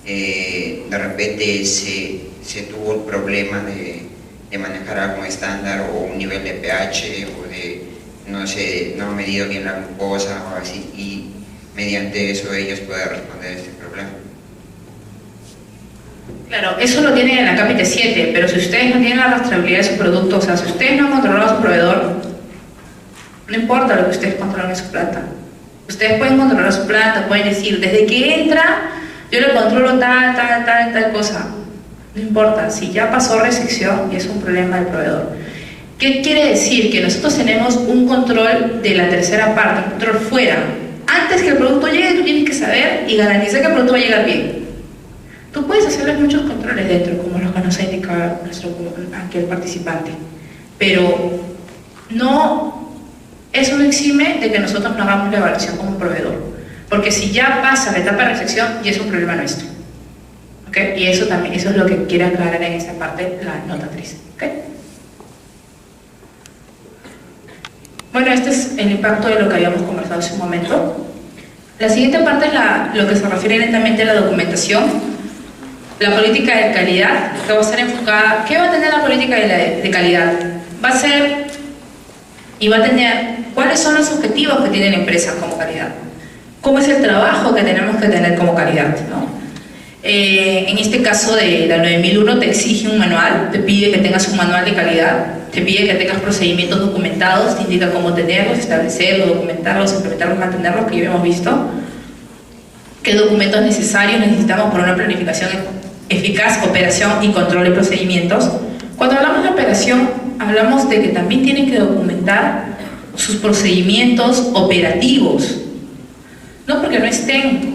de repente se tuvo el problema de manejar algún estándar o un nivel de pH o de, no sé, no ha medido bien la glucosa o así, y mediante eso ellos pueden responder a este problema. Claro, eso lo tienen en la CAPIT 7, pero si ustedes no tienen la rastreabilidad de su producto, o sea, si ustedes no han controlado a su proveedor, no importa lo que ustedes controlen en su planta. Ustedes pueden controlar su planta, pueden decir, desde que entra, yo le controlo tal cosa. No importa, si ya pasó restricción y es un problema del proveedor. ¿Qué quiere decir? Que nosotros tenemos un control de la tercera parte, un control fuera. Antes que el producto llegue, tú tienes que saber y garantizar que el producto va a llegar bien. Tú puedes hacerles muchos controles dentro, como los que nos ha indicado aquí el participante, pero eso no exime de que nosotros no hagamos la evaluación como proveedor, porque si ya pasa la etapa de recepción, ya es un problema nuestro. ¿Okay? Y eso es lo que quiere aclarar en esta parte la nota 3. ¿Okay? Bueno, este es el impacto de lo que habíamos conversado hace un momento. La siguiente parte es lo que se refiere netamente a la documentación. La política de calidad, que va a ser enfocada. ¿Qué va a tener la política de calidad? Va a ser y va a tener cuáles son los objetivos que tiene la empresa como calidad, cómo es el trabajo que tenemos que tener como calidad, ¿no? En este caso de la 9001 te exige un manual, te pide que tengas un manual de calidad, te pide que tengas procedimientos documentados, te indica cómo tenerlos, establecerlos, documentarlos, implementarlos, mantenerlos, que ya hemos visto. ¿Qué documentos necesarios necesitamos para una planificación eficaz, operación y control de procedimientos? Cuando hablamos de operación, hablamos de que también tienen que documentar sus procedimientos operativos. No porque no estén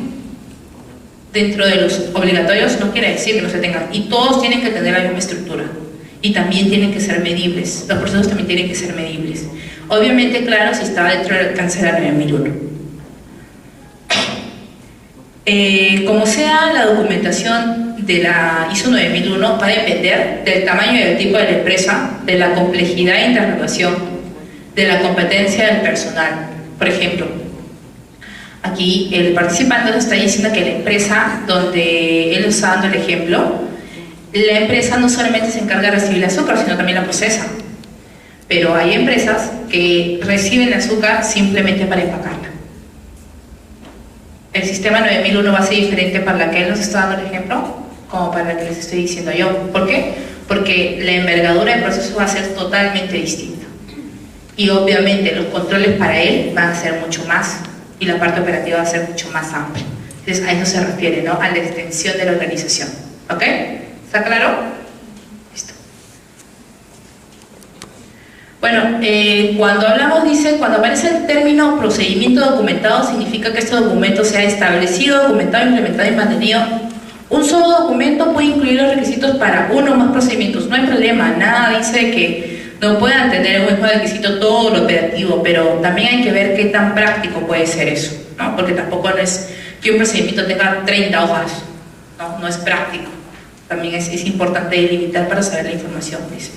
dentro de los obligatorios, no quiere decir que no se tengan. Y todos tienen que tener la misma estructura. Y también tienen que ser medibles. Los procesos también tienen que ser medibles. Obviamente, claro, si está dentro del alcance de la 9001. Como sea la documentación de la ISO 9001 va a depender del tamaño y del tipo de la empresa, de la complejidad de interrelación, de la competencia del personal. Por ejemplo, aquí el participante nos está diciendo que la empresa donde él está dando el ejemplo, la empresa no solamente se encarga de recibir el azúcar, sino también la procesa. Pero hay empresas que reciben el azúcar simplemente para empacarla. El sistema 9001 va a ser diferente para la que él nos está dando el ejemplo, como para la que les estoy diciendo yo. ¿Por qué? Porque la envergadura del proceso va a ser totalmente distinta. Y obviamente los controles para él van a ser mucho más, y la parte operativa va a ser mucho más amplia. Entonces a eso se refiere, ¿no? A la extensión de la organización. ¿Ok? ¿Está claro? Listo. Bueno, cuando hablamos, dice, cuando aparece el término procedimiento documentado, significa que este documento sea establecido, documentado, implementado y mantenido. Un solo documento puede incluir los requisitos para uno o más procedimientos. No hay problema, nada dice que no puedan tener un mismo requisito todo lo operativo, pero también hay que ver qué tan práctico puede ser eso, ¿no? Porque tampoco no es que un procedimiento tenga 30 hojas, ¿no? No es práctico. También es importante delimitar para saber la información, dice.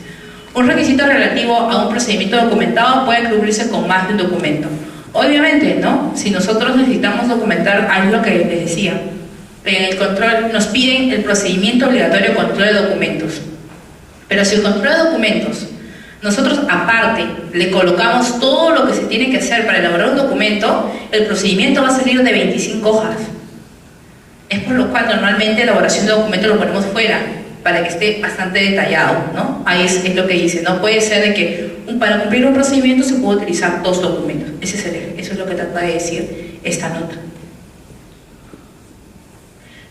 Un requisito relativo a un procedimiento documentado puede cubrirse con más de un documento. Obviamente, ¿no? Si nosotros necesitamos documentar algo que les decía, en el control nos piden el procedimiento obligatorio de control de documentos. Pero si el control de documentos, nosotros aparte le colocamos todo lo que se tiene que hacer para elaborar un documento, el procedimiento va a salir de 25 hojas. Es por lo cual normalmente la elaboración de documentos lo ponemos fuera, para que esté bastante detallado, ¿no? Ahí es lo que dice, no puede ser de que para cumplir un procedimiento se puede utilizar 2 documentos. Eso es lo que trata de decir esta nota.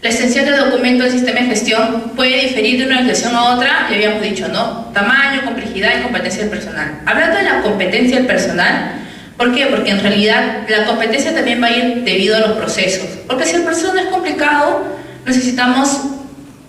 La extensión de documento del sistema de gestión puede diferir de una organización a otra, ya habíamos dicho, ¿no? Tamaño, complejidad y competencia del personal. Hablando de la competencia del personal, ¿por qué? Porque en realidad la competencia también va a ir debido a los procesos. Porque si el proceso no es complicado, necesitamos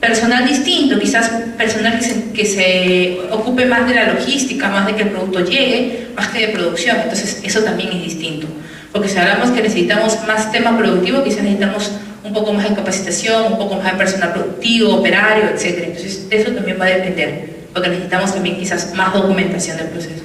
personal distinto, quizás personal que se ocupe más de la logística, más de que el producto llegue, más que de producción. Entonces eso también es distinto. Porque si hablamos que necesitamos más tema productivo, quizás necesitamos un poco más de capacitación, un poco más de personal productivo, operario, etc. Entonces eso también va a depender, porque necesitamos también quizás más documentación del proceso.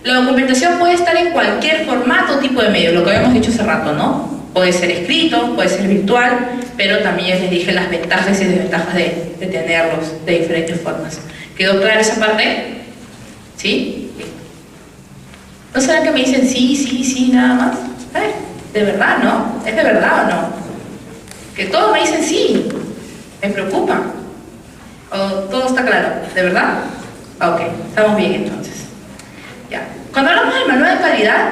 La documentación puede estar en cualquier formato o tipo de medio, lo que habíamos dicho hace rato, ¿no? Puede ser escrito, puede ser virtual, pero también les dije las ventajas y desventajas de tenerlos de diferentes formas. ¿Quedó clara esa parte? ¿Sí? ¿No será que me dicen sí, nada más? ¿De verdad, no? ¿Es de verdad o no? Que todos me dicen sí. Me preocupa. ¿O todo está claro? ¿De verdad? Ok, estamos bien entonces. Ya. Cuando hablamos del manual de calidad,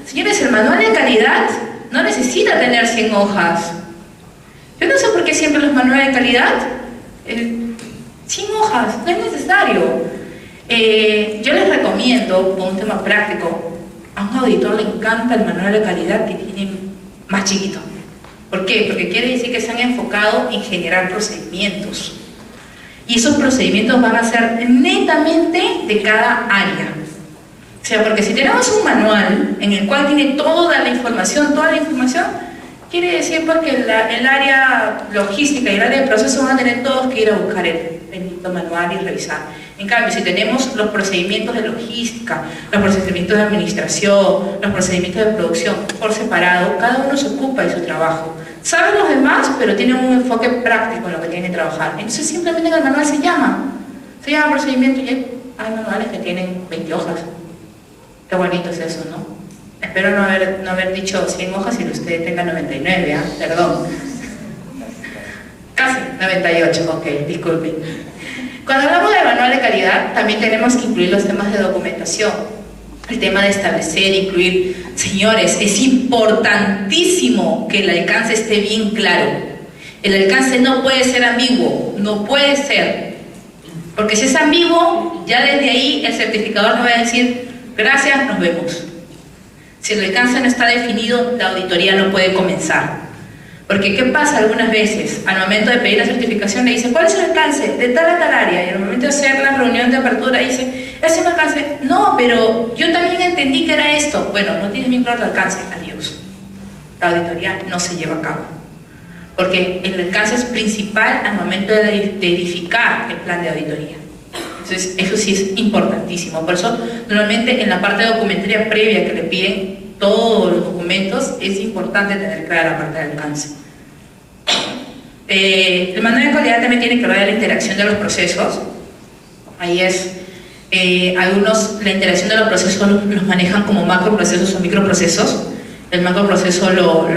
señores, el manual de calidad no necesita tener 100 hojas. Yo no sé por qué siempre los manuales de calidad, 100 hojas, no es necesario. Yo les recomiendo, por un tema práctico, a un auditor le encanta el manual de calidad que tiene más chiquito. ¿Por qué? Porque quiere decir que se han enfocado en generar procedimientos. Y esos procedimientos van a ser netamente de cada área. O sea, porque si tenemos un manual en el cual tiene toda la información, quiere decir pues que el área logística y el área de proceso van a tener todos que ir a buscar el manual y revisar. En cambio, si tenemos los procedimientos de logística, los procedimientos de administración, los procedimientos de producción por separado, cada uno se ocupa de su trabajo. Saben los demás, pero tienen un enfoque práctico en lo que tienen que trabajar. Entonces simplemente en el manual se llama procedimiento y hay manuales que tienen 20 hojas. Qué bonito es eso, ¿no? Espero no haber dicho 100 hojas y usted tenga 99, ¿ah? Perdón. Casi 98, ok, disculpen. Cuando hablamos de manual de calidad, también tenemos que incluir los temas de documentación. El tema de establecer, incluir. Señores, es importantísimo que el alcance esté bien claro. El alcance no puede ser ambiguo, no puede ser. Porque si es ambiguo, ya desde ahí el certificador nos va a decir: gracias, nos vemos. Si el alcance no está definido, la auditoría no puede comenzar. Porque ¿qué pasa algunas veces? Al momento de pedir la certificación le dice: ¿cuál es el alcance? De tal a tal área. Y al momento de hacer la reunión de apertura dice: ¿ese es el alcance? No, pero yo también entendí que era esto. Bueno, no tienes bien claro el alcance. Adiós. La auditoría no se lleva a cabo. Porque el alcance es principal al momento de edificar el plan de auditoría. Entonces, eso sí es importantísimo. Por eso, normalmente en la parte de documentaria previa que le piden todos los documentos, es importante tener clara la parte de alcance. El manual de calidad también tiene que ver la interacción de los procesos. Ahí es, algunos la interacción de los procesos los manejan como macroprocesos o microprocesos. El macroproceso lo